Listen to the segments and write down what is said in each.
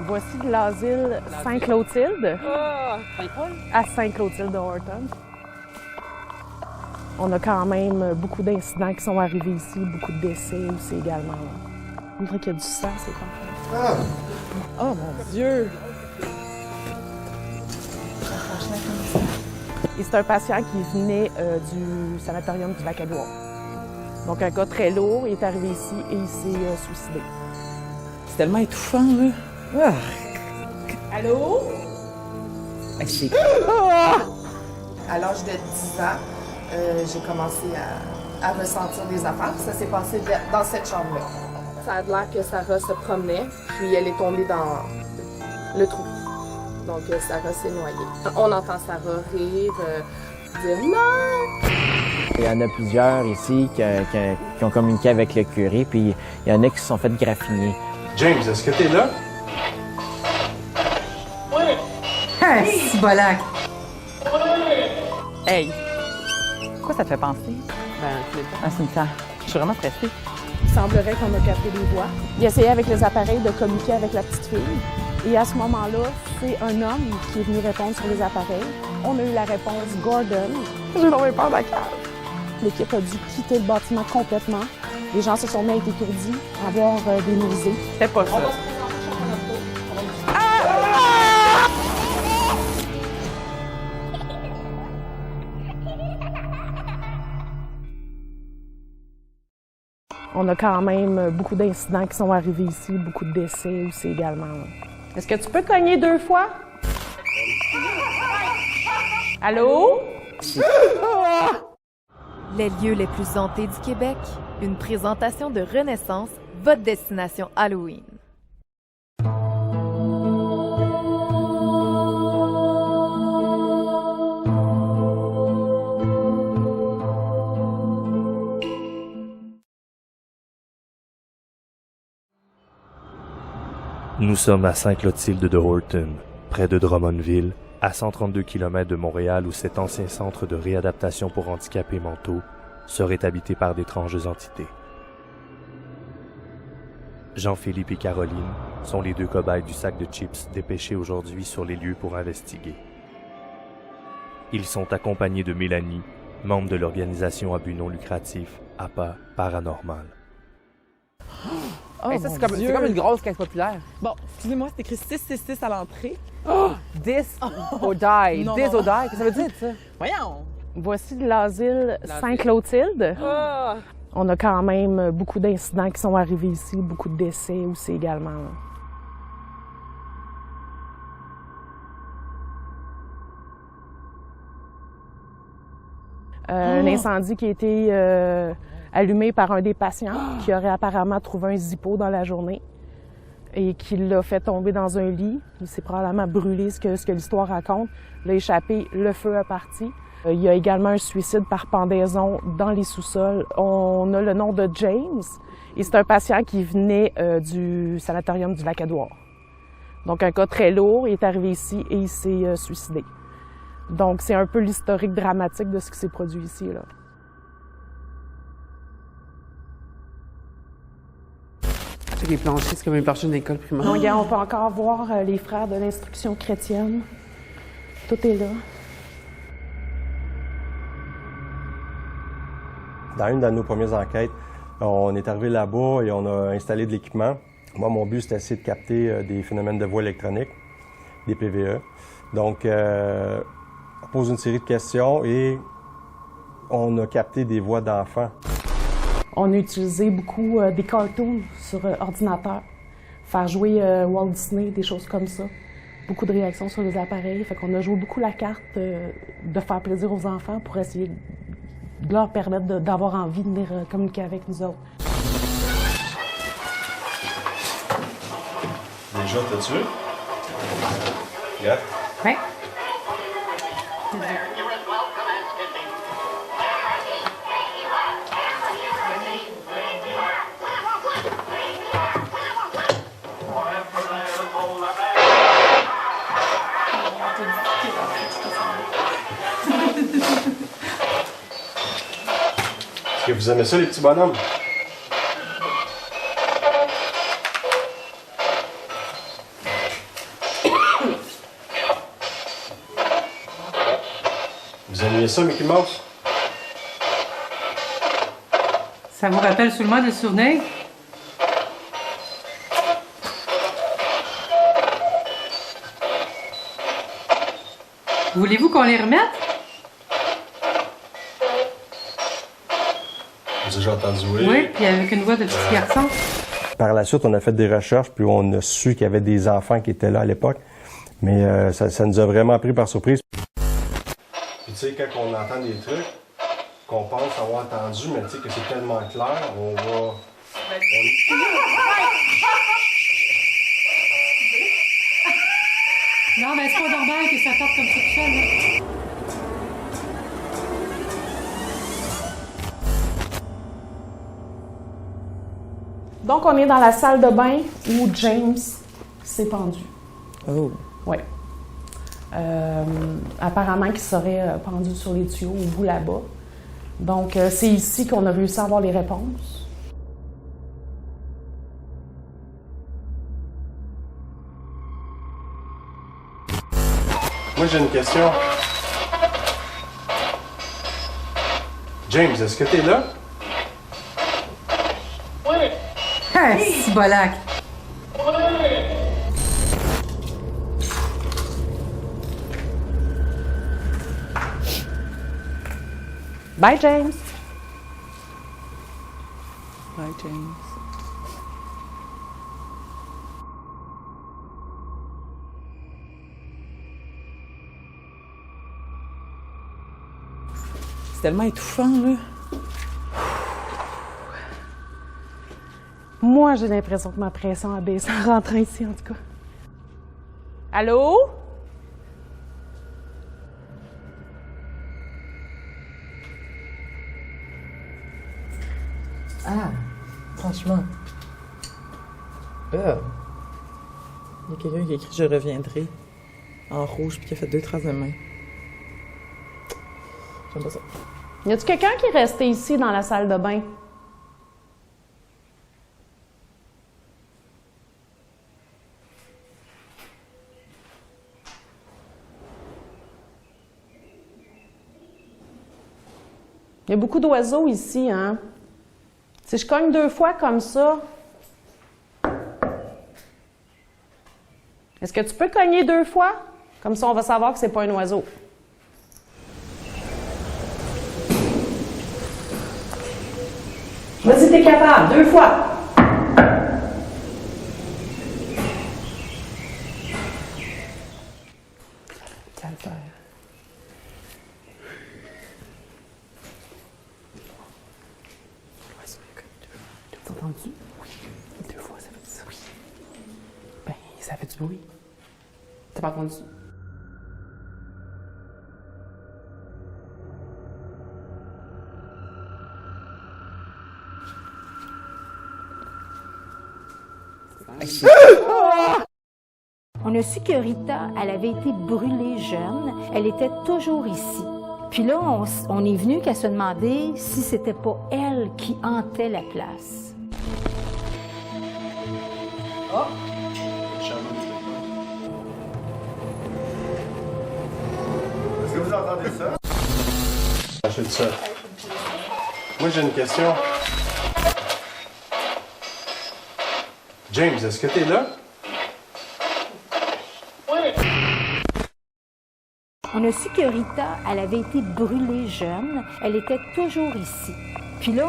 Voici de l'asile Saint-Clotilde. Saint-Paul? À Saint-Clotilde de Horton. On a quand même beaucoup d'incidents qui sont arrivés ici, beaucoup de décès aussi également. On dirait qu'il y a du sang, c'est parfait. Oh mon Dieu! Et c'est un patient qui venait du sanatorium du Lac-Édouard. Donc un cas très lourd, il est arrivé ici et il s'est suicidé. C'est tellement étouffant, là. Ah. Allô? C'est... À l'âge de 10 ans, j'ai commencé à ressentir des affaires. Ça s'est passé dans cette chambre-là. Ça a l'air que Sarah se promenait, puis elle est tombée dans le trou. Donc Sarah s'est noyée. On entend Sarah rire, dire « Non! » Il y en a plusieurs ici qui ont communiqué avec le curé, puis il y en a qui se sont fait graffiner. James, est-ce que t'es là? C'est bolac! Hey! Quoi ça te fait penser? Un cimetière. Je suis vraiment stressée. Il semblerait qu'on a capté des voix. Il essayait avec les appareils de communiquer avec la petite fille. Et à ce moment-là, c'est un homme qui est venu répondre sur les appareils. On a eu la réponse Gordon. J'ai tombé peur de la cave. L'équipe a dû quitter le bâtiment complètement. Les gens se sont mis à être étourdis, à avoir des nausées. C'était pas ça. On a quand même beaucoup d'incidents qui sont arrivés ici, beaucoup de décès aussi également. Est-ce que tu peux cogner 2 fois? Allô? Les lieux les plus hantés du Québec, une présentation de Renaissance, votre destination Halloween. Nous sommes à Saint-Clotilde de Horton, près de Drummondville, à 132 km de Montréal où cet ancien centre de réadaptation pour handicapés mentaux serait habité par d'étranges entités. Jean-Philippe et Caroline sont les 2 cobayes du sac de chips dépêchés aujourd'hui sur les lieux pour investiguer. Ils sont accompagnés de Mélanie, membre de l'organisation à but non lucratif APA Paranormal. Oh, hey, ça, c'est comme une grosse caisse populaire. Bon, excusez-moi, c'est écrit 666 à l'entrée. This or die. Non, This non. or die. Qu'est-ce que ça veut dire, ça? Voyons! Voici de l'asile Saint-Clotilde. On a quand même beaucoup d'incidents qui sont arrivés ici, beaucoup de décès aussi également. Un incendie qui a été allumé par un des patients qui aurait apparemment trouvé un zippo dans la journée et qui l'a fait tomber dans un lit. Il s'est probablement brûlé, ce que l'histoire raconte. Il a échappé, le feu a parti. Il y a également un suicide par pendaison dans les sous-sols. On a le nom de James et c'est un patient qui venait du sanatorium du Lac-Édouard. Donc un cas très lourd, il est arrivé ici et il s'est suicidé. Donc c'est un peu l'historique dramatique de ce qui s'est produit ici, là. Les planchers, c'est comme un plancher d'une école primaire. Non, regarde, on peut encore voir les frères de l'instruction chrétienne. Tout est là. Dans une de nos premières enquêtes, on est arrivé là-bas et on a installé de l'équipement. Moi, mon but, c'était essayer de capter des phénomènes de voix électroniques, des PVE. Donc, on pose une série de questions et on a capté des voix d'enfants. On a utilisé beaucoup des cartoons sur ordinateur. Faire jouer Walt Disney, des choses comme ça. Beaucoup de réactions sur les appareils. Fait qu'on a joué beaucoup la carte de faire plaisir aux enfants pour essayer de leur permettre d'avoir envie de venir communiquer avec nous autres. Déjà, t'as tué? Yeah. Ouais. Est-ce que vous aimez ça, les petits bonhommes? Vous aimez ça, Mickey Mouse? Ça vous rappelle seulement des souvenirs? Voulez-vous qu'on les remette? J'ai entendu oui. Oui, puis avec une voix de petit garçon. Par la suite, on a fait des recherches, puis on a su qu'il y avait des enfants qui étaient là à l'époque. Mais ça nous a vraiment pris par surprise. Puis tu sais, quand on entend des trucs qu'on pense avoir entendu, mais tu sais que c'est tellement clair, on va... Non, mais c'est pas normal que ça sorte comme ça tout seul, là. Donc, on est dans la salle de bain où James s'est pendu. Oh. Oui. Apparemment qu'il serait pendu sur les tuyaux au bout là-bas. Donc, c'est ici qu'on a réussi à avoir les réponses. Moi, j'ai une question. James, est-ce que t'es là? Ah, c'est bolac. Bye, James. Bye, James. C'est tellement étouffant, là. Moi, j'ai l'impression que ma pression a baissé en rentrant ici, en tout cas. Allô? Ah, franchement. Il y a quelqu'un qui a écrit « Je reviendrai » en rouge puis qui a fait 2 traces de main. J'aime pas ça. Y a-tu quelqu'un qui est resté ici dans la salle de bain? Il y a beaucoup d'oiseaux ici, hein? Si je cogne 2 fois comme ça, est-ce que tu peux cogner 2 fois? Comme ça, on va savoir que c'est pas un oiseau. Vas-y, t'es capable. 2 fois. Ça le faire. T'as entendu? Oui. 2 fois, ça fait du bruit. Ben, ça fait du bruit. T'as pas entendu? On a su que Rita, elle avait été brûlée jeune. Elle était toujours ici. Puis là, on est venu qu'à se demander si c'était pas elle qui hantait la place. Oh! Est-ce que vous entendez ça? Achète ça. Moi, j'ai une question. James, est-ce que t'es là? On a su que Rita, elle avait été brûlée jeune. Elle était toujours ici. Puis là,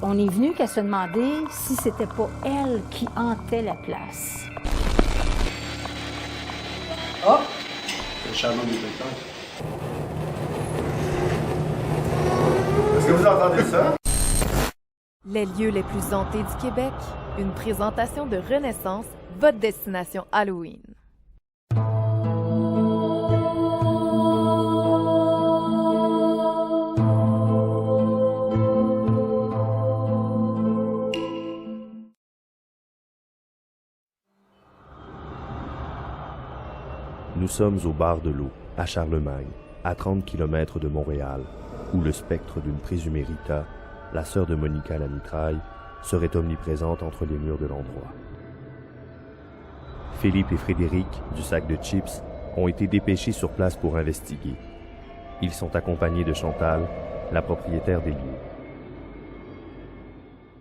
on est venu qu'à se demander si c'était pas elle qui hantait la place. Oh! Le charbon détecteur. Est-ce que vous entendez ça? Les lieux les plus hantés du Québec, une présentation de Renaissance, votre destination Halloween. Nous sommes au bar de l'eau, à Charlemagne, à 30 km de Montréal, où le spectre d'une présumée Rita, la sœur de Monica la mitraille, serait omniprésente entre les murs de l'endroit. Philippe et Frédéric, du sac de chips, ont été dépêchés sur place pour investiguer. Ils sont accompagnés de Chantal, la propriétaire des lieux.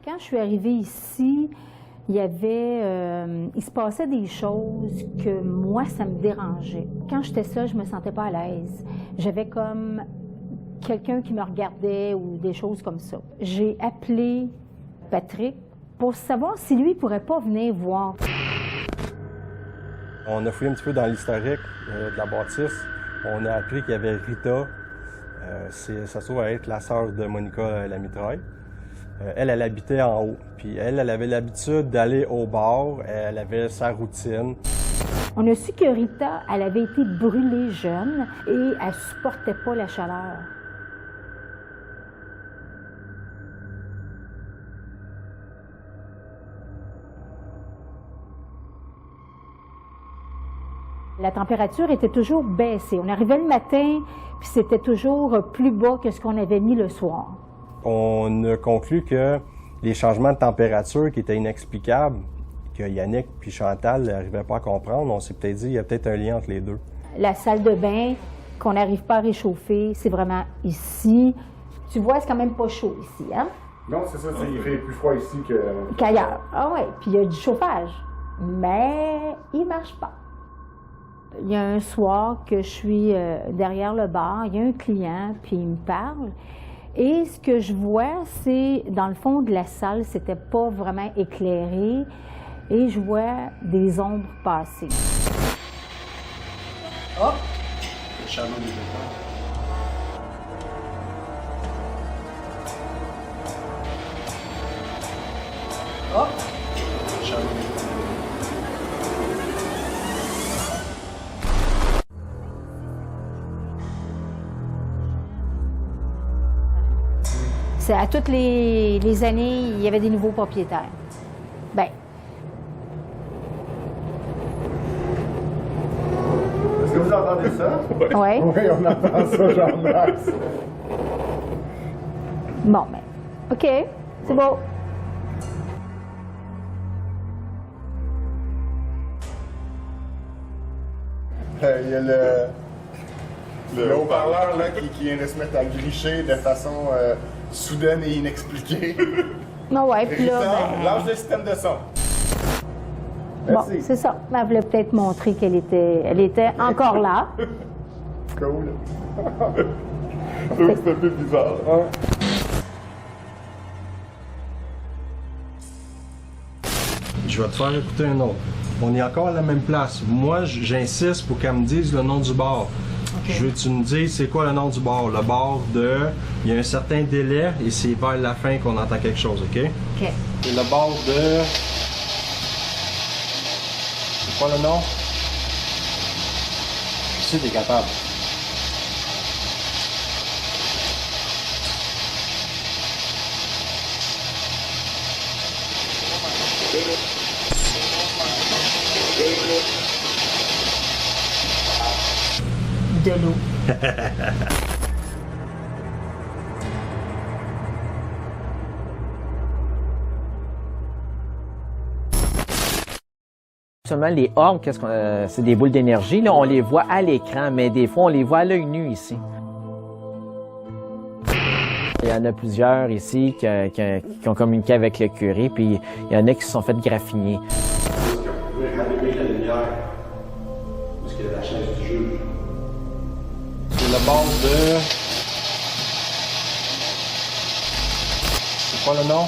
Quand je suis arrivée ici, il se passait des choses que moi, ça me dérangeait. Quand j'étais seule, je me sentais pas à l'aise. J'avais comme quelqu'un qui me regardait ou des choses comme ça. J'ai appelé Patrick pour savoir si lui pourrait pas venir voir. On a fouillé un petit peu dans l'historique de la bâtisse. On a appris qu'il y avait Rita. Ça se trouve à être la sœur de Monica Lamitraille. Elle habitait en haut. Puis elle avait l'habitude d'aller au bar. Elle avait sa routine. On a su que Rita, elle avait été brûlée jeune et elle supportait pas la chaleur. La température était toujours baissée. On arrivait le matin, puis c'était toujours plus bas que ce qu'on avait mis le soir. On a conclu que les changements de température qui étaient inexplicables, que Yannick puis Chantal n'arrivaient pas à comprendre, on s'est peut-être dit qu'il y a peut-être un lien entre les deux. La salle de bain qu'on n'arrive pas à réchauffer, c'est vraiment ici. Tu vois, c'est quand même pas chaud ici, hein? Non, c'est ça, il fait plus froid ici qu'ailleurs. Ah oui, puis il y a du chauffage, mais il marche pas. Il y a un soir que je suis derrière le bar, il y a un client, puis il me parle. Et ce que je vois, c'est, dans le fond de la salle, c'était pas vraiment éclairé. Et je vois des ombres passer. Oh! Le charbon des départs. Oh! Le charbon des départs. À toutes les années, il y avait des nouveaux propriétaires. Bien. Est-ce que vous entendez ça? Oui. Oui, on entend ça, Jean-Max. Bon, ben, OK, c'est beau. Il y a le haut-parleur là, qui vient de se mettre à gricher de façon soudaine et inexpliquée. Ah ouais, puis là, ben... lâche le système de son. Merci. Bon, c'est ça. Elle voulait peut-être montrer qu'elle était encore là. Cool. C'est un peu bizarre. Hein? Je vais te faire écouter un autre. On est encore à la même place. Moi, j'insiste pour qu'elle me dise le nom du bar. Okay. Je veux que tu me dises c'est quoi le nom du bar. Le bar de... Il y a un certain délai et c'est vers la fin qu'on entend quelque chose, OK? OK. C'est le bar de... C'est quoi le nom? Je sais, t'es capable. De l'eau. Seulement les orbes, c'est des boules d'énergie. Là, on les voit à l'écran, mais des fois, on les voit à l'œil nu ici. Il y en a plusieurs ici qui ont communiqué avec le curé, puis il y en a qui se sont fait graffiner. Est-ce que vous pouvez rallumer la lumière? Parce qu'il y a la chaise du juge. C'est le bar de... C'est quoi le nom?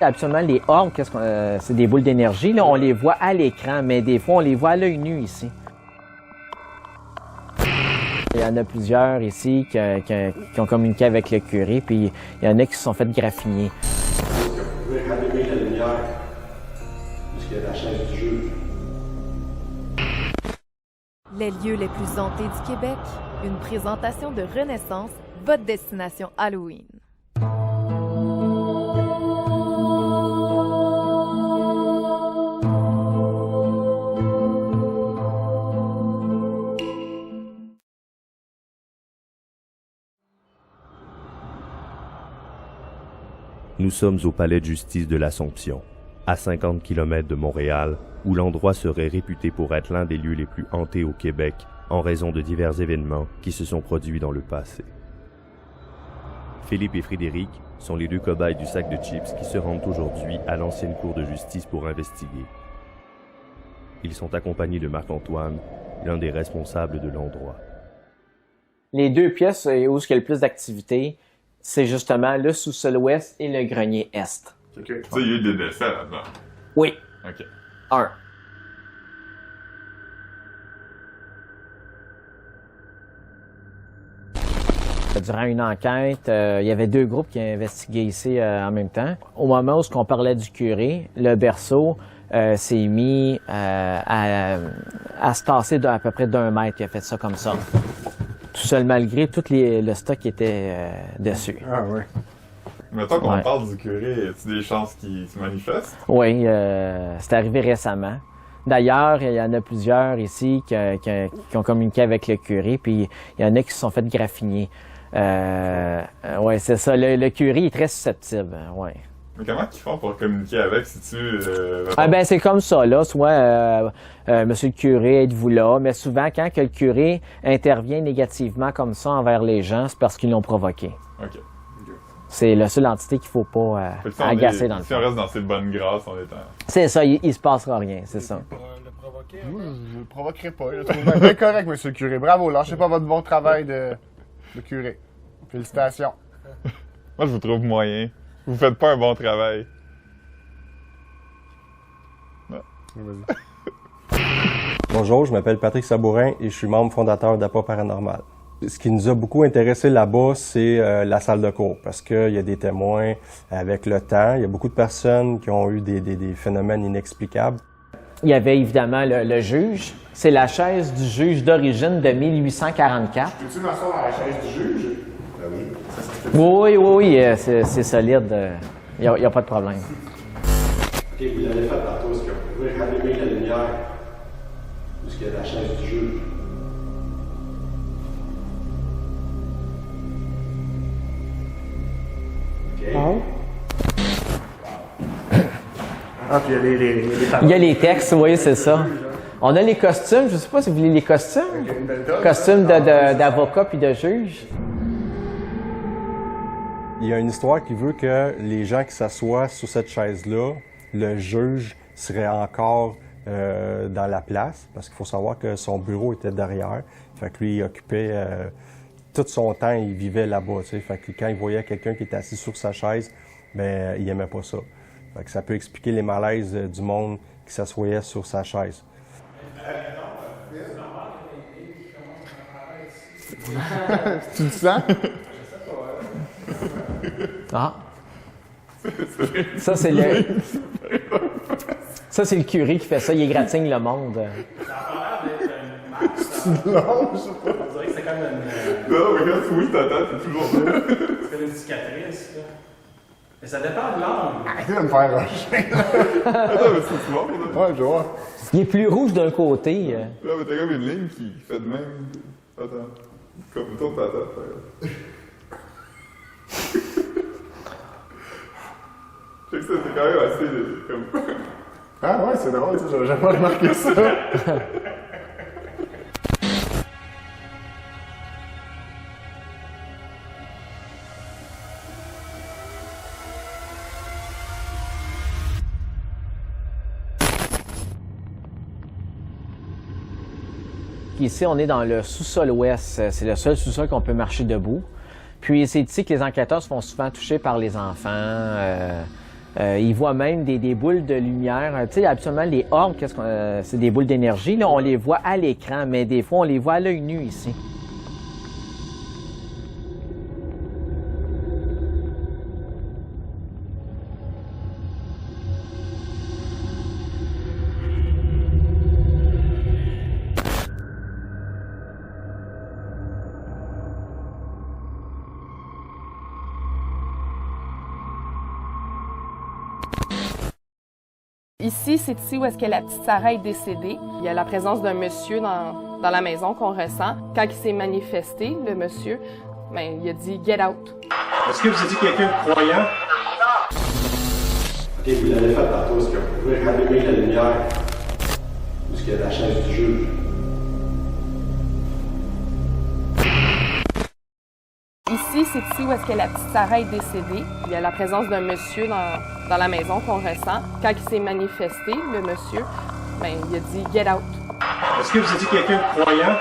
Absolument, les orbes, c'est des boules d'énergie. Là, on les voit à l'écran, mais des fois, on les voit à l'œil nu ici. Il y en a plusieurs ici qui ont communiqué avec le curé, puis il y en a qui se sont fait graffiner. Est-ce que vous pouvez rallumer la lumière? Parce qu'il y a la chaise du juge. Les lieux les plus hantés du Québec, une présentation de Renaissance, votre destination Halloween. Nous sommes au palais de justice de l'Assomption, À 50 km de Montréal, où l'endroit serait réputé pour être l'un des lieux les plus hantés au Québec en raison de divers événements qui se sont produits dans le passé. Philippe et Frédéric sont les deux cobayes du sac de chips qui se rendent aujourd'hui à l'ancienne cour de justice pour investiguer. Ils sont accompagnés de Marc-Antoine, l'un des responsables de l'endroit. Les deux pièces où il y a le plus d'activité, c'est justement le sous-sol ouest et le grenier est. OK. Tu sais, il y a eu des décès là-dedans. Oui. OK. 1. Durant une enquête, il y avait 2 groupes qui investiguaient ici en même temps. Au moment où on parlait du curé, le berceau s'est mis à se tasser d'à peu près d'1 mètre. Il a fait ça comme ça. Tout seul, malgré tout le stock qui était dessus. Ah oui. Mettons qu'on parle du curé, y a-t-il des chances qu'il se manifeste? Oui, c'est arrivé récemment. D'ailleurs, il y en a plusieurs ici qui ont communiqué avec le curé, puis il y en a qui se sont fait graffiner. Oui, c'est ça. Le curé est très susceptible, ouais. Mais comment ils font pour communiquer avec, si tu... ben c'est comme ça, là. Soit, monsieur le curé, êtes-vous là? Mais souvent, quand que le curé intervient négativement comme ça envers les gens, c'est parce qu'ils l'ont provoqué. OK. C'est la seule entité qu'il ne faut pas agacer dans le fond. Si on reste dans ses bonnes grâces, on est en... C'est ça, il ne se passera rien, c'est ça. Moi, je ne le provoquerai pas. Je le trouve bien correct, monsieur le curé. Bravo, lâchez pas votre bon travail de curé. Félicitations. Moi, je vous trouve moyen. Vous faites pas un bon travail. Non. Bonjour, je m'appelle Patrick Sabourin et je suis membre fondateur d'Appât Paranormal. Ce qui nous a beaucoup intéressé là-bas, c'est la salle de cours, parce qu'il y a des témoins avec le temps. Il y a beaucoup de personnes qui ont eu des phénomènes inexplicables. Il y avait évidemment le juge. C'est la chaise du juge d'origine de 1844. Peux-tu m'asseoir dans la chaise du juge? Oui, c'est solide. Il n'y a pas de problème. OK, vous l'avez fait tantôt. Est-ce que vous pouvez rallumer la lumière? Parce qu'il y a la chaise du juge. Ah, puis il y a les textes, oui, c'est ça. On a les costumes, je ne sais pas si vous voulez les costumes. Costumes d'avocat puis de juge. Il y a une histoire qui veut que les gens qui s'assoient sur cette chaise-là, le juge serait encore dans la place, parce qu'il faut savoir que son bureau était derrière. Fait que lui, il occupait tout son temps, il vivait là-bas. Tu sais. Fait que quand il voyait quelqu'un qui était assis sur sa chaise, ben il aimait pas ça. Fait que ça peut expliquer les malaises du monde qui s'assoyait sur sa chaise. Tu le sens? Ah. Ça, c'est le... Ça, c'est le curé qui fait ça. Il égratigne le monde. Ça a l'air d'être une Non, je sais pas. On dirait que c'est comme une... Non, mais quand tu bouges ta tête, c'est toujours là. C'est comme une cicatrice, là. Mais ça dépend de l'angle. Arrêtez de me faire rusher. Attends, mais c'est souvent, là. Ouais, je vois. Il est plus rouge d'un côté. Là, mais t'as comme une ligne qui fait de même. Attends. Comme tourne ta tête. Je sais que c'était quand même assez comme... Ah ouais, c'est drôle, j'avais jamais remarqué ça. Ici, on est dans le sous-sol ouest. C'est le seul sous-sol qu'on peut marcher debout. Puis c'est ici que les enquêteurs se font souvent toucher par les enfants. Ils voient même des boules de lumière. Tu sais, habituellement, les orbes, c'est des boules d'énergie. Là, on les voit à l'écran, mais des fois, on les voit à l'œil nu ici. Ici, c'est ici où est-ce que la petite Sarah est décédée. Il y a la présence d'un monsieur dans la maison qu'on ressent. Quand il s'est manifesté, le monsieur, ben, il a dit « Get out ». Est-ce que vous étiez quelqu'un de croyant? OK, vous l'avez fait tantôt. Est-ce que vous pouvez rallumer la lumière? Où est-ce qu'il y a la chaise du juge? Ici, c'est ici où est-ce que la petite Sarah est décédée. Il y a la présence d'un monsieur dans la maison qu'on ressent. Quand il s'est manifesté, le monsieur, ben, il a dit « Get out ». Est-ce que vous étiez quelqu'un de croyant?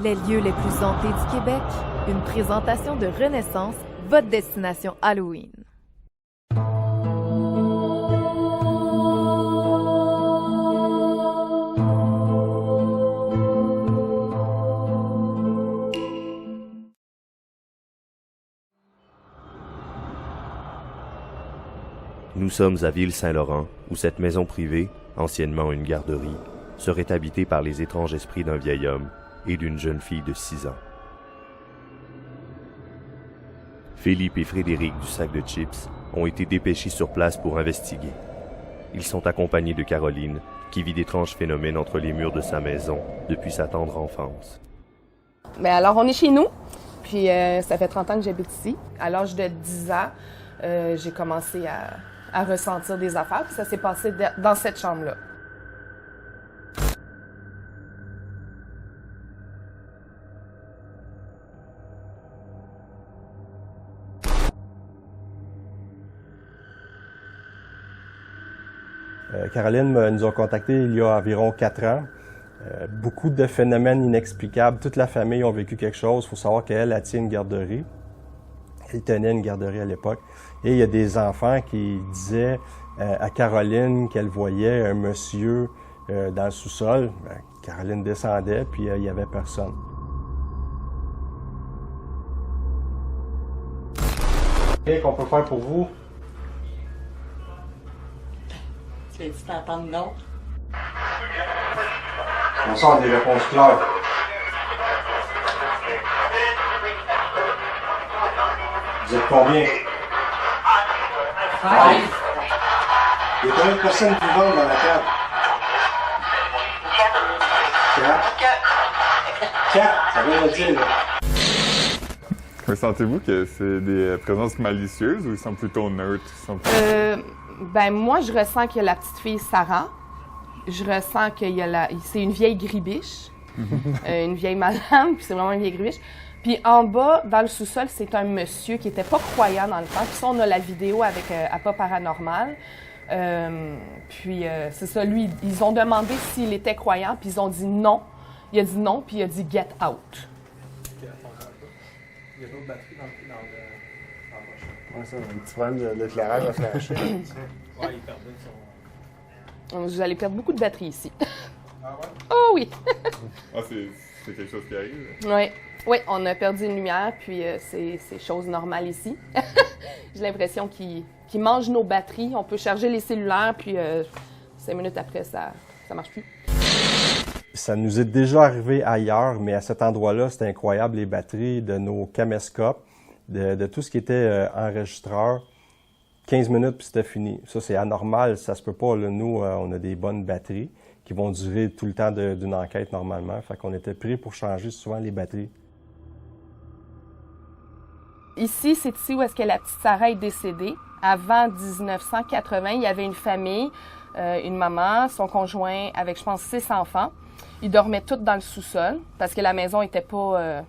Les lieux les plus hantés du Québec, une présentation de Renaissance, votre destination Halloween. Nous sommes à Ville-Saint-Laurent, où cette maison privée, anciennement une garderie, serait habitée par les étranges esprits d'un vieil homme et d'une jeune fille de 6 ans. Philippe et Frédéric du sac de chips ont été dépêchés sur place pour investiguer. Ils sont accompagnés de Caroline, qui vit d'étranges phénomènes entre les murs de sa maison depuis sa tendre enfance. Bien, alors, on est chez nous, puis ça fait 30 ans que j'habite ici. À l'âge de 10 ans, j'ai commencé à ressentir des affaires, puis ça s'est passé dans cette chambre-là. Caroline nous a contactés il y a environ 4 ans. Beaucoup de phénomènes inexplicables. Toute la famille a vécu quelque chose. Il faut savoir qu'elle tient une garderie. Elle tenait une garderie à l'époque. Et il y a des enfants qui disaient à Caroline qu'elle voyait un monsieur dans le sous-sol. Caroline descendait, puis il n'y avait personne. Qu'est-ce qu'on peut faire pour vous? Tu veux-tu t'entendre non? On sort des réponses claires. Vous êtes combien? 5. Il y a combien de personnes qui vendent dans la cave? 4? Ça vient de dire, là. Mais sentez-vous que c'est des présences malicieuses ou ils sont plutôt neutres? Ben moi, je ressens qu'il y a la petite fille Sarah. Je ressens qu'il y a c'est une vieille gribiche, une vieille madame, puis c'est vraiment une vieille gribiche. Puis en bas, dans le sous-sol, c'est un monsieur qui était pas croyant dans le temps. Puis ça, on a la vidéo avec Appa Paranormal. C'est ça, lui, ils ont demandé s'il était croyant, puis ils ont dit non. Il a dit non, puis il a dit « Get out ». Il y a d'autres batteries dans le Ouais, ça, un petit problème de l'éclairage à flasher. Ouais, il perdait son... Vous allez perdre beaucoup de batterie ici. Ah ouais? Oh oui! Ah, c'est quelque chose qui arrive? Oui. Oui, on a perdu une lumière, puis c'est chose normale ici. J'ai l'impression qu'ils mangent nos batteries. On peut charger les cellulaires, puis 5 minutes après, ça marche plus. Ça nous est déjà arrivé ailleurs, mais à cet endroit-là, c'était incroyable, les batteries de nos caméscopes, de tout ce qui était enregistreur. 15 minutes, puis c'était fini. Ça, c'est anormal, ça se peut pas. Là. Nous, on a des bonnes batteries qui vont durer tout le temps d'une enquête normalement. Fait qu'on était pris pour changer souvent les batteries. Ici, c'est ici où est-ce que la petite Sarah est décédée. Avant 1980, il y avait une famille, une maman, son conjoint avec, je pense, 6 enfants. Ils dormaient tous dans le sous-sol parce que la maison était pas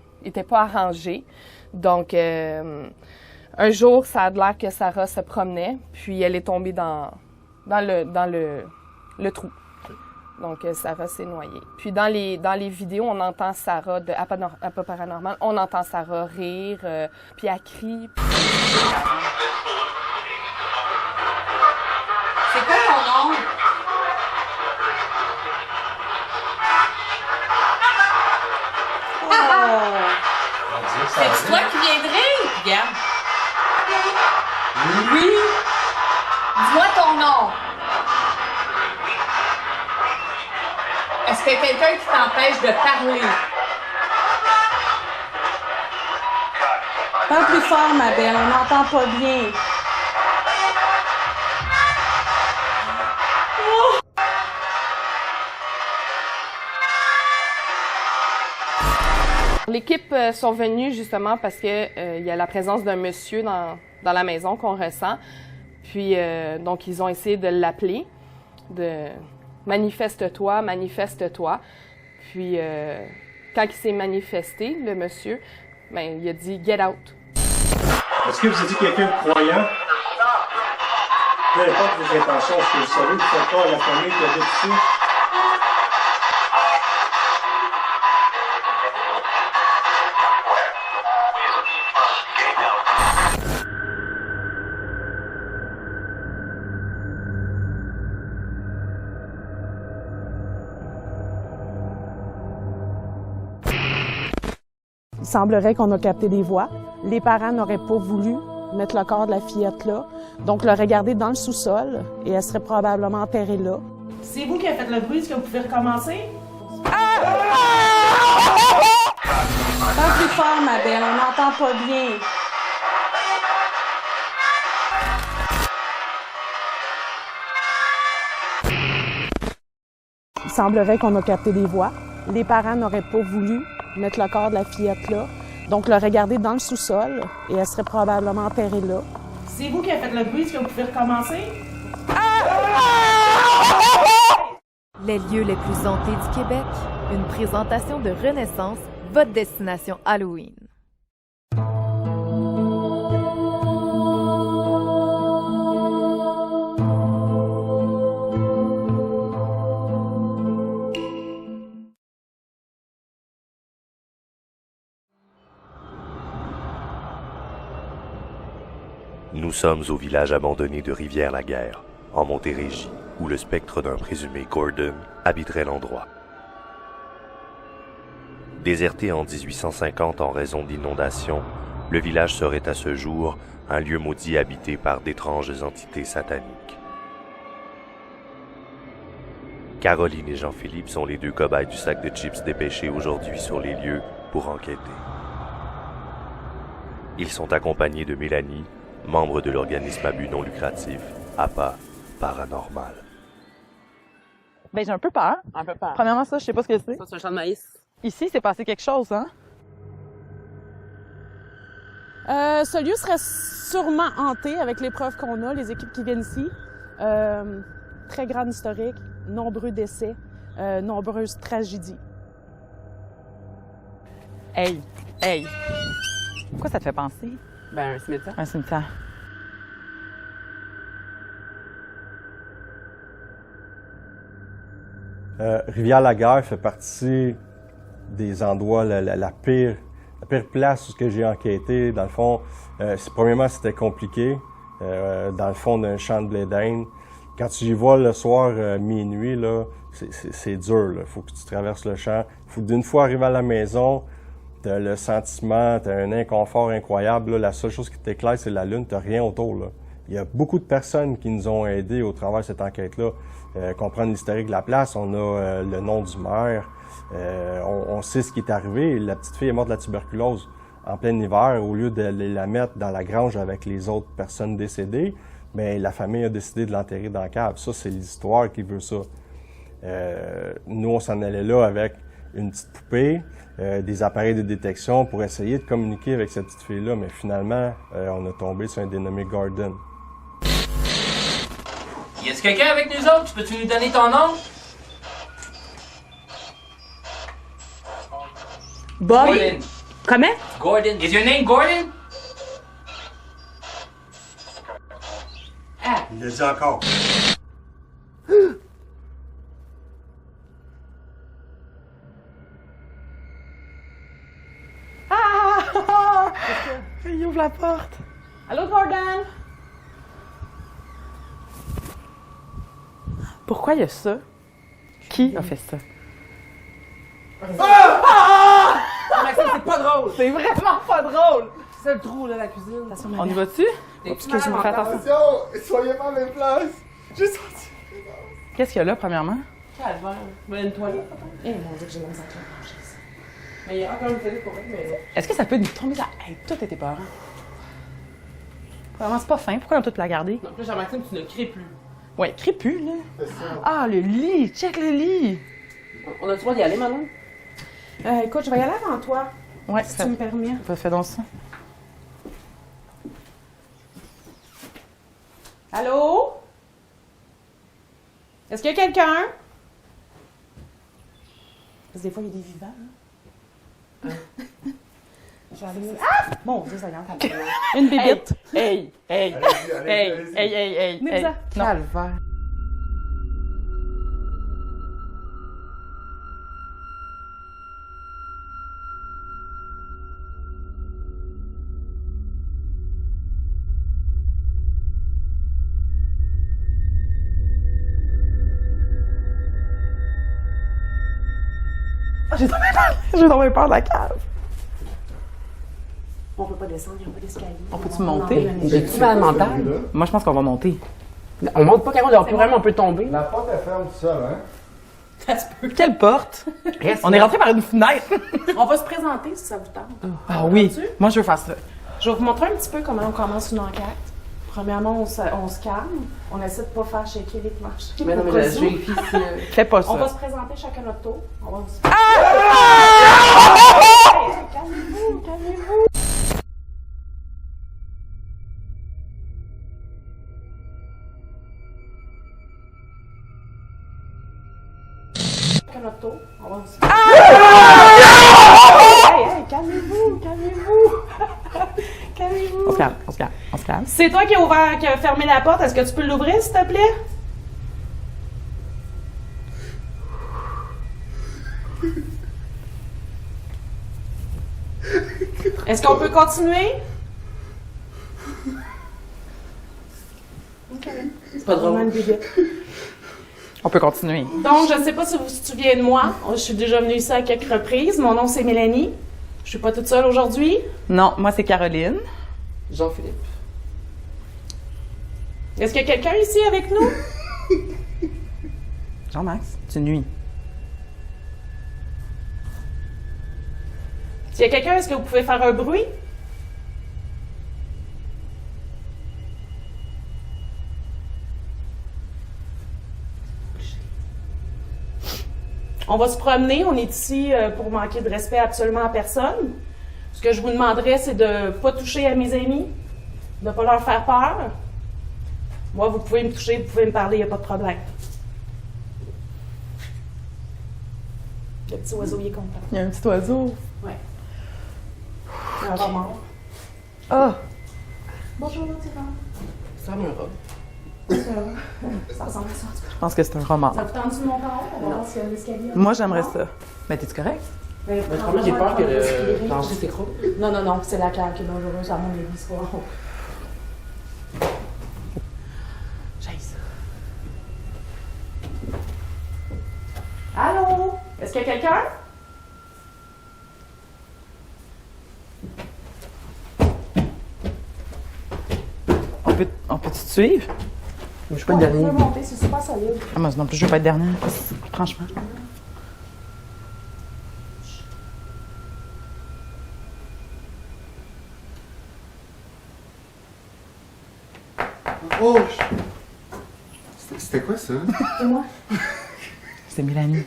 arrangée. Donc, un jour, ça a l'air que Sarah se promenait, puis elle est tombée dans le trou. Donc, Sarah s'est noyée. Puis dans les vidéos, on entend Sarah de Appa Paranormal, on entend Sarah rire, puis elle crie. C'est quoi ton nom? C'est toi qui viendrais? Regarde. Oui. Dis-moi ton nom. Est-ce qu'il y a quelqu'un qui t'empêche de parler? Parle plus fort, ma belle, on n'entend pas bien. L'équipe sont venus justement parce que il y a la présence d'un monsieur dans dans la maison qu'on ressent. Puis, donc, ils ont essayé de l'appeler, de « manifeste-toi, manifeste-toi ». Puis, quand il s'est manifesté, le monsieur, ben, il a dit « get out ». Est-ce que vous étiez quelqu'un de croyant? Peu importe vos intentions, est-ce que vous savez, vous faites pas à la famille qui habite ici? Il semblerait qu'on a capté des voix. Les parents n'auraient pas voulu mettre le corps de la fillette là, donc l'aurait gardée dans le sous-sol et elle serait probablement enterrée là. C'est vous qui avez fait le bruit, est-ce que vous pouvez recommencer? Pas plus fort, ma belle, on n'entend pas bien. Il semblerait qu'on a capté des voix. Les parents n'auraient pas voulu mettre le corps de la fillette là, donc l'aurait gardée dans le sous-sol et elle serait probablement enterrée là. C'est vous qui avez fait le bruit, est-ce que vous pouvez recommencer? Les lieux les plus hantés du Québec, une présentation de Renaissance, votre destination Halloween. Nous sommes au village abandonné de Rivière-la-Guerre, en Montérégie, où le spectre d'un présumé Gordon habiterait l'endroit. Déserté en 1850 en raison d'inondations, le village serait à ce jour un lieu maudit habité par d'étranges entités sataniques. Caroline et Jean-Philippe sont les deux cobayes du sac de chips dépêchés aujourd'hui sur les lieux pour enquêter. Ils sont accompagnés de Mélanie, membre de l'organisme à but non lucratif, APA Paranormal. Ben, j'ai un peu peur. Un peu peur. Premièrement, ça, je sais pas ce que c'est. Ça, c'est un champ de maïs. Ici, c'est passé quelque chose, hein? Ce lieu serait sûrement hanté avec les preuves qu'on a, les équipes qui viennent ici. Très grande historique, nombreux décès, nombreuses tragédies. Hey! Pourquoi ça te fait penser? Ben, un cimetière. Un cimetière. Rivière-la-Guerre fait partie des endroits, la pire place où ce que j'ai enquêté. Dans le fond, premièrement, c'était compliqué. Dans le fond d'un champ de blé d'Inde. Quand tu y vas le soir, minuit, là, c'est dur. Il faut que tu traverses le champ. Faut d'une fois arriver à la maison, t'as le sentiment, t'as un inconfort incroyable. Là. La seule chose qui t'éclaire, c'est la lune. T'as rien autour. Là. Il y a beaucoup de personnes qui nous ont aidés au travers de cette enquête-là. Comprendre l'historique de la place, on a le nom du maire, on sait ce qui est arrivé. La petite fille est morte de la tuberculose en plein hiver. Au lieu de la mettre dans la grange avec les autres personnes décédées, bien, la famille a décidé de l'enterrer dans la cave. Ça, c'est l'histoire qui veut ça. Nous, on s'en allait là avec une petite poupée, des appareils de détection pour essayer de communiquer avec cette petite fille-là, mais finalement, on a tombé sur un dénommé Gordon. Y a-t-il quelqu'un avec nous autres? Peux-tu nous donner ton nom? Bob? Gordon. Comment? Gordon. Is your name Gordon? Ah. Il l'a dit encore. Il ouvre la porte. Allô, Gordon? Pourquoi il y a ça? Qui a fait ça? Maxime, c'est pas drôle! C'est vraiment pas drôle! C'est le trou, là, la cuisine. On y va-tu? Excuse-moi, fais attention. Soyez pas à mes places! J'ai senti. Qu'est-ce qu'il y a là, premièrement? Calvaire. Une toilette, peut-être? Eh mon Dieu, que j'ai la misère à manger ça. Mais il y a encore une toilette pour elle, mais... Est-ce que ça peut nous tomber là? Hey, tout était peur. Vraiment, c'est pas fin. Pourquoi on a tout la garder? Non, plus, Jean-Maxime, tu ne crées plus. Ouais, crée plus, là. C'est ça. Ah, le lit! Check le lit! On a-tu le droit d'y aller, Manon? Écoute, je vais y aller avant toi, Ouais, si tu me permets. Fais donc ça. Allô? Est-ce qu'il y a quelqu'un? Parce que des fois, il y a des vivants. Hein? Je vais aller... Ah! Mon Dieu, ça regarde. Une bébite. Hey! Venez-vous-en. Calvaire. J'ai tombé peur de la cave. On peut pas descendre, il n'y a pas d'escalier. On peut-tu monter? J'ai-tu mal mental? Moi, je pense qu'on va monter. On monte pas, Carole, on peut tomber. La porte est ferme tout seul, hein? Ça se peut. Quelle porte? On est rentré par une fenêtre. On va se présenter si ça vous tente. Ah oui, moi je veux faire ça. Je vais vous montrer un petit peu comment on commence une enquête. Premièrement, on se calme. On essaie de ne pas faire shaker les planches. Mais non, mais je vérifie si... Fais pas ça. On va se présenter chacun notre tour. On va se... Calmez-vous, calmez-vous. Chacun notre tour. On va se... Calmez-vous, calmez-vous. Calmez-vous. On se calme. C'est toi qui a fermé la porte. Est-ce que tu peux l'ouvrir, s'il te plaît? Est-ce qu'on peut continuer? OK. C'est pas drôle. On peut continuer. Donc, je ne sais pas si vous vous souvenez de moi. Je suis déjà venue ici à quelques reprises. Mon nom, c'est Mélanie. Je suis pas toute seule aujourd'hui. Non, moi c'est Caroline. Jean-Philippe. Est-ce qu'il y a quelqu'un ici avec nous? Jean-Max, tu nuis. S'il y a quelqu'un, est-ce que vous pouvez faire un bruit? On va se promener. On est ici pour manquer de respect absolument à personne. Ce que je vous demanderais, c'est de ne pas toucher à mes amis, de ne pas leur faire peur. Moi, vous pouvez me toucher, vous pouvez me parler, il n'y a pas de problème. Le petit oiseau, il est content. Il y a un petit oiseau. Oui. Un remords. Ah! Bonjour, Tyran. Ça me robe. Ça ressemble à ça. Je pense que c'est un roman. Ça vous tente du montant? On va voir s'il y a un escalier. Moi, j'aimerais ça. Mais t'es-tu correct? Mais probablement, j'ai peur que le plancher s'écroule. Non, c'est la claire qui est dangereuse, à mon avis, c'est pas grave. J'ai ça. Allô? Est-ce qu'il y a quelqu'un? On peut te suivre? Je suis pas le dernier. On peut monter, c'est super solide. Ah, moi non plus, je veux pas être dernière. Franchement. Oh! C'était quoi ça? C'est moi. C'est Mélanie.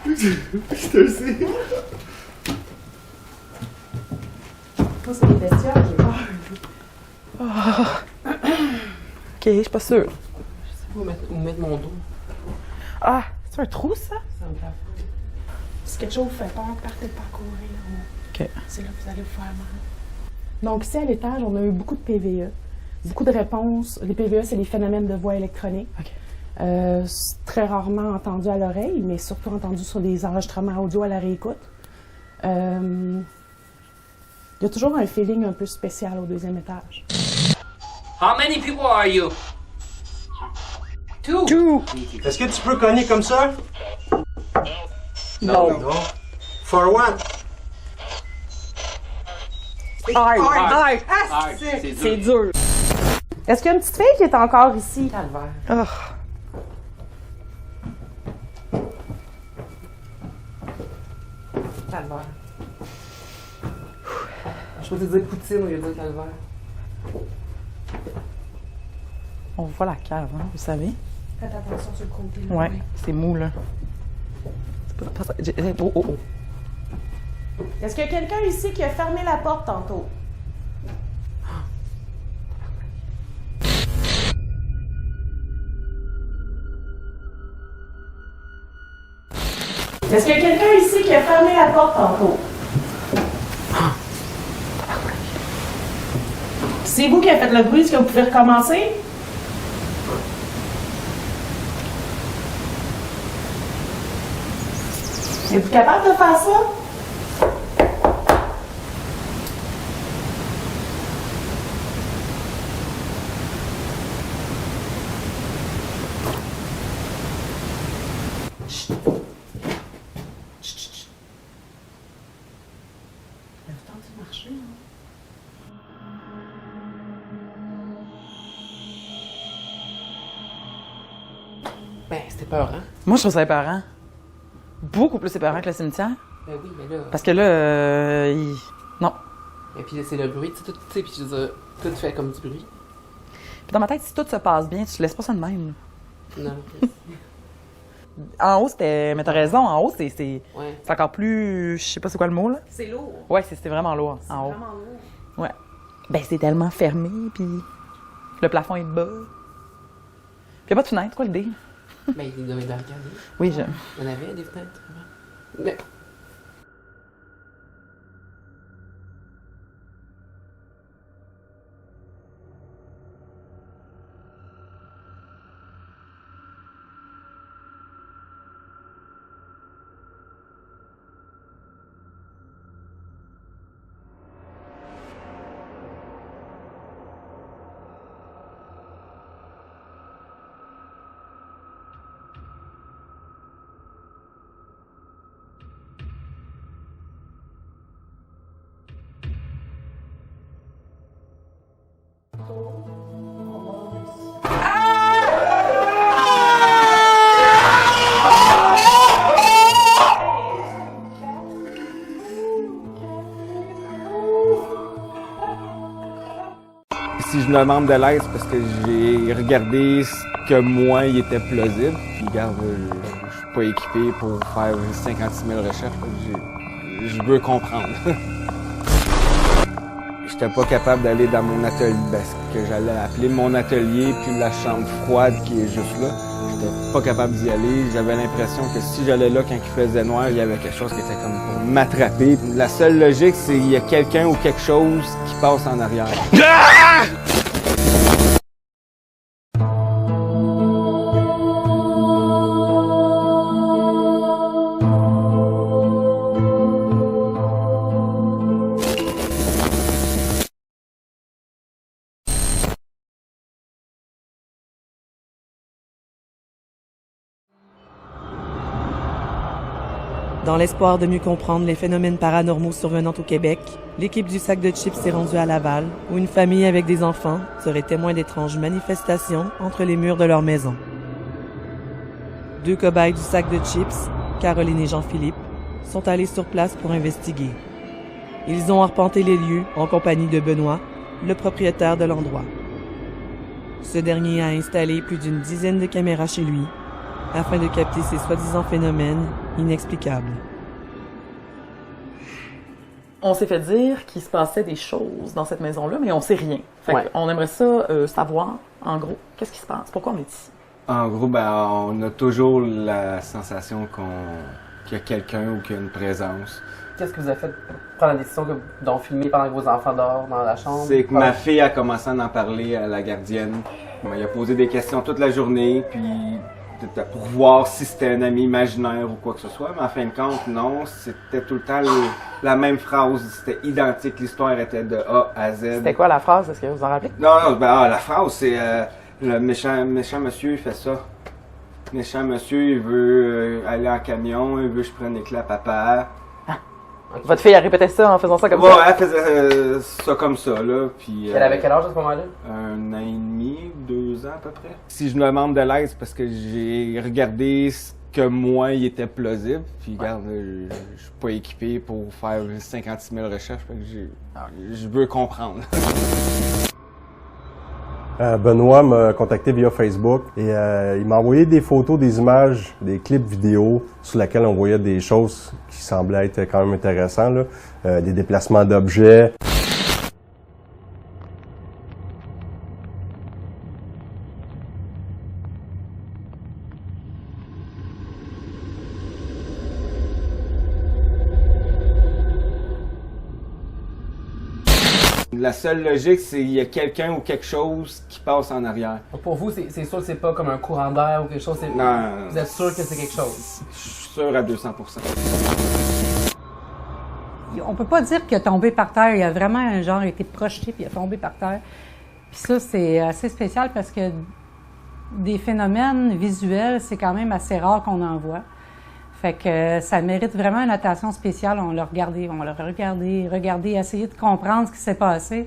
Je te le sais. Moi, c'est des bestioles, j'ai peur. Oh. Ok, je suis pas sûre. Je sais pas où mettre mon dos. Ah, c'est un trou, ça? Ça me fait peur. Si quelque chose vous fait peur, partez pas courir. Ok. C'est là que vous allez vous faire mal. Donc, ici, à l'étage, on a eu beaucoup de PVE. Beaucoup de réponses. Les PVE, c'est les phénomènes de voix électronique. OK. C'est très rarement entendu à l'oreille, mais surtout entendu sur des enregistrements audio à la réécoute. Il y a toujours un feeling un peu spécial au deuxième étage. How many people are you? Two. Est-ce que tu peux cogner comme ça? No. Non. For what? Hard. C'est dur. Est-ce qu'il y a une petite fille qui est encore ici? Calvaire. Oh. Calvaire. Je vais te dire poutine au lieu de dire calvaire. On voit la cave, hein, vous savez? Faites attention sur le côté. Là, Ouais, c'est mou, là. Oh. Est-ce qu'il y a quelqu'un ici qui a fermé la porte tantôt? Est-ce qu'il y a quelqu'un ici qui a fermé la porte tantôt? C'est vous qui avez fait le bruit, est-ce que vous pouvez recommencer? Êtes-vous capable de faire ça? Chut. Chut, chut, chut. Il a le temps de marcher, hein? Ben, c'était peur, hein? Moi, je trouve ça épeurant. Beaucoup plus épeurant que le cimetière. Ben oui, mais là. Parce que là, non. Et puis c'est le bruit, tu sais, puis je veux dire, tout fait comme du bruit. Puis dans ma tête, si tout se passe bien, tu laisses pas ça de même. Non. En haut, c'était. Mais t'as raison, en haut, c'est Ouais. encore plus. Je sais pas c'est quoi le mot, là. C'est lourd. Ouais, c'était vraiment lourd, en haut. C'est vraiment lourd. Ouais. Ben, c'est tellement fermé, puis le plafond est bas. Puis y a pas de fenêtre, quoi, le deal? Ben, il doit être barricadé. Oui, je. Il y en avait des fenêtres. Mais. Si je me demande de l'aide, c'est parce que j'ai regardé ce que moi, il était plausible. Puis, regarde, je suis pas équipé pour faire 56 000 recherches. Je veux comprendre. J'étais pas capable d'aller dans mon atelier, ce que j'allais appeler mon atelier, puis la chambre froide qui est juste là. J'étais pas capable d'y aller. J'avais l'impression que si j'allais là quand il faisait noir, il y avait quelque chose qui était comme pour m'attraper. La seule logique, c'est qu'il y a quelqu'un ou quelque chose qui passe en arrière. Ah! Dans l'espoir de mieux comprendre les phénomènes paranormaux survenant au Québec, l'équipe du sac de chips s'est rendue à Laval, où une famille avec des enfants serait témoin d'étranges manifestations entre les murs de leur maison. 2 cobayes du sac de chips, Caroline et Jean-Philippe, sont allés sur place pour investiguer. Ils ont arpenté les lieux en compagnie de Benoît, le propriétaire de l'endroit. Ce dernier a installé plus d'une dizaine de caméras chez lui, afin de capter ces soi-disant phénomènes inexplicables. On s'est fait dire qu'il se passait des choses dans cette maison-là, mais on sait rien. Fait qu'on aimerait ça savoir, en gros, qu'est-ce qui se passe? Pourquoi on est ici? En gros, on a toujours la sensation qu'il y a quelqu'un ou qu'il y a une présence. Qu'est-ce que vous avez fait pour prendre la décision d'en filmer pendant que vos enfants dorment dans la chambre? C'est que ma fille a commencé à en parler à la gardienne. Elle a posé des questions toute la journée, puis pour voir si c'était un ami imaginaire ou quoi que ce soit, mais en fin de compte, non, c'était tout le temps la même phrase, c'était identique, l'histoire était de A à Z. C'était quoi la phrase? Est-ce que vous en rappelez? Non, la phrase, c'est le méchant monsieur, il fait ça. Le méchant monsieur, il veut aller en camion, il veut que je prenne les clés à papa. Votre fille a répété ça en faisant ça comme ça? Ouais, elle faisait ça comme ça, là. Puis, elle avait quel âge à ce moment-là? 1 an et demi, 2 ans à peu près. Si je me demande de l'aide, c'est parce que j'ai regardé ce que moi, il était plausible. Puis, regarde, je suis pas équipé pour faire 56 000 recherches. Fait que je veux comprendre. Benoît m'a contacté via Facebook et il m'a envoyé des photos, des images, des clips vidéo sur lesquels on voyait des choses qui semblaient être quand même intéressantes, là. Des déplacements d'objets. La seule logique, c'est qu'il y a quelqu'un ou quelque chose qui passe en arrière. Pour vous, c'est sûr que c'est pas comme un courant d'air ou quelque chose? Non. Vous êtes sûr que c'est quelque chose? Je suis sûr à 200%. On peut pas dire qu'il a tombé par terre. Il a vraiment été projeté puis il a tombé par terre. Puis ça, c'est assez spécial parce que des phénomènes visuels, c'est quand même assez rare qu'on en voit. Fait que ça mérite vraiment une attention spéciale. On l'a regardé, essayé de comprendre ce qui s'est passé.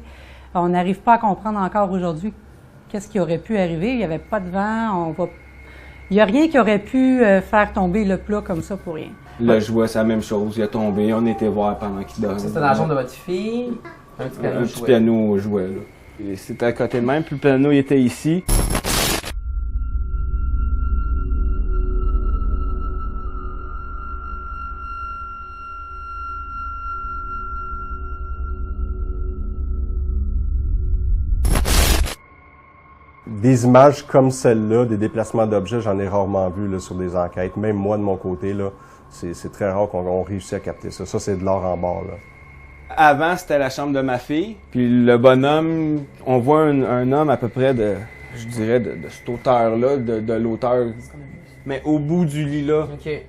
On n'arrive pas à comprendre encore aujourd'hui qu'est-ce qui aurait pu arriver. Il n'y avait pas de vent. Il n'y a rien qui aurait pu faire tomber le plat comme ça pour rien. Là, je vois, c'est la même chose. Il a tombé, on était voir pendant qu'il dormait. C'était dans la chambre de votre fille? Un petit piano jouait, là. Et c'était à côté de même, puis le piano il était ici. Des images comme celle-là, des déplacements d'objets, j'en ai rarement vu là, sur des enquêtes. Même moi, de mon côté, là, c'est très rare qu'on réussisse à capter ça. Ça, c'est de l'or en barre, là. Avant, c'était la chambre de ma fille. Puis le bonhomme, on voit un homme à peu près de cette hauteur-là, de l'auteur. Mais au bout du lit, là. OK. Ouais,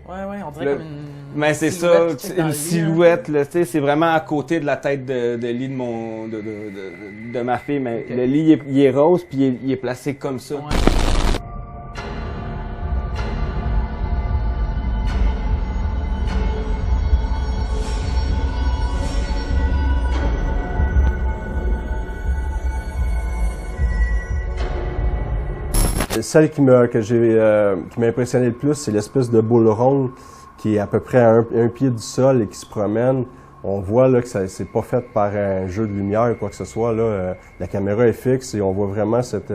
on dirait comme une mais c'est ça, une silhouette, là, tu sais, c'est vraiment à côté de la tête de lit de ma fille. Mais le lit, il est rose, puis il est placé comme ça. Ouais. Celle qui m'a impressionné le plus, c'est l'espèce de boule ronde qui est à peu près à un pied du sol et qui se promène. On voit là que c'est pas fait par un jeu de lumière ou quoi que ce soit. Là, la caméra est fixe et on voit vraiment cette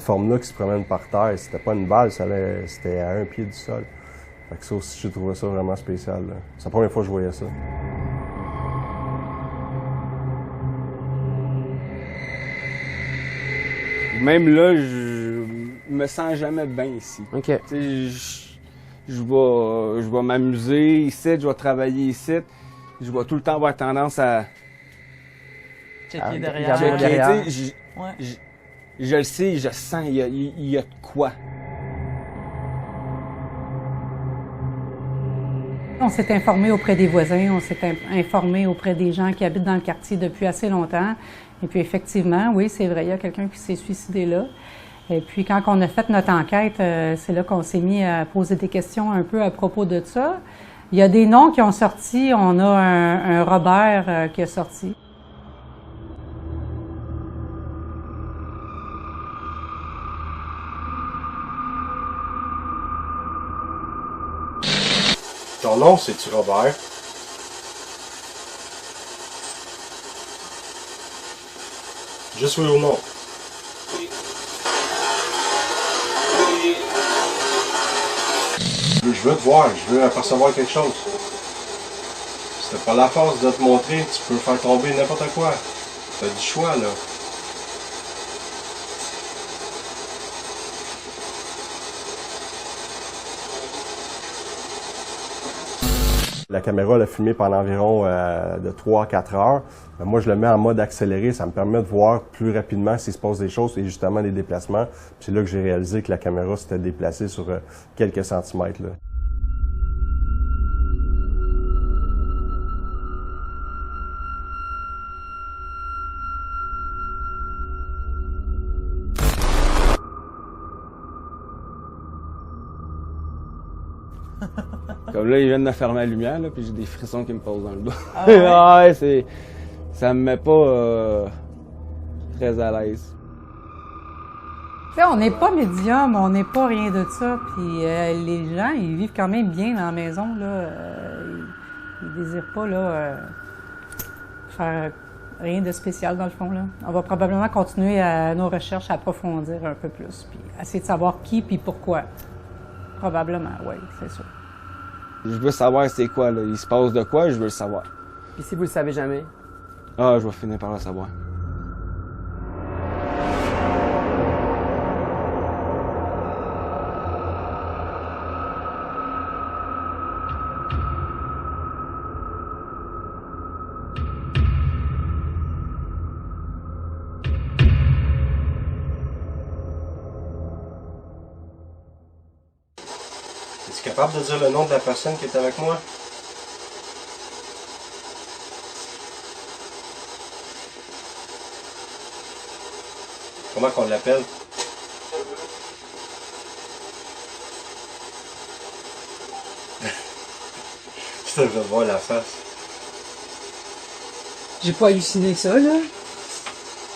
forme-là qui se promène par terre. C'était pas une balle, c'était à un pied du sol. Fait que ça aussi, j'ai trouvé ça vraiment spécial. C'est la première fois que je voyais ça. Même là, je me sens jamais bien ici. OK. Je vais m'amuser ici, je vais travailler ici. Je vais tout le temps avoir tendance à... Checker derrière. Je le sais, je sens, il y a de quoi. On s'est informé auprès des voisins, on s'est informé auprès des gens qui habitent dans le quartier depuis assez longtemps. Et puis effectivement, oui, c'est vrai, il y a quelqu'un qui s'est suicidé là. Et puis quand on a fait notre enquête, c'est là qu'on s'est mis à poser des questions un peu à propos de ça. Il y a des noms qui ont sorti, on a un Robert qui a sorti. Ton nom, c'est-tu Robert? Juste oui ou non? Je veux te voir, je veux apercevoir quelque chose. Si t'as pas la force de te montrer, tu peux faire tomber n'importe quoi. T'as du choix, là. La caméra l'a filmé pendant environ de 3 à 4 heures. Moi, je le mets en mode accéléré. Ça me permet de voir plus rapidement s'il se passe des choses et justement des déplacements. C'est là que j'ai réalisé que la caméra s'était déplacée sur quelques centimètres. Là. Comme là, ils viennent de fermer la lumière, là, puis j'ai des frissons qui me passent dans le dos. Ah ouais? Ça me met pas très à l'aise. T'sais, on n'est pas médium, on n'est pas rien de ça, puis les gens, ils vivent quand même bien dans la maison, là. Ils désirent pas, là, faire rien de spécial, dans le fond, là. On va probablement continuer nos recherches à approfondir un peu plus, puis essayer de savoir qui puis pourquoi. Probablement, oui, c'est sûr. Je veux savoir c'est quoi, là. Il se passe de quoi, je veux le savoir. Puis si vous le savez jamais? Ah, je vais finir par le savoir. Es-tu capable de dire le nom de la personne qui est avec moi? Comment qu'on l'appelle? Je devrais voir la face. J'ai pas halluciné ça, là.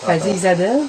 T'as dit Isabelle?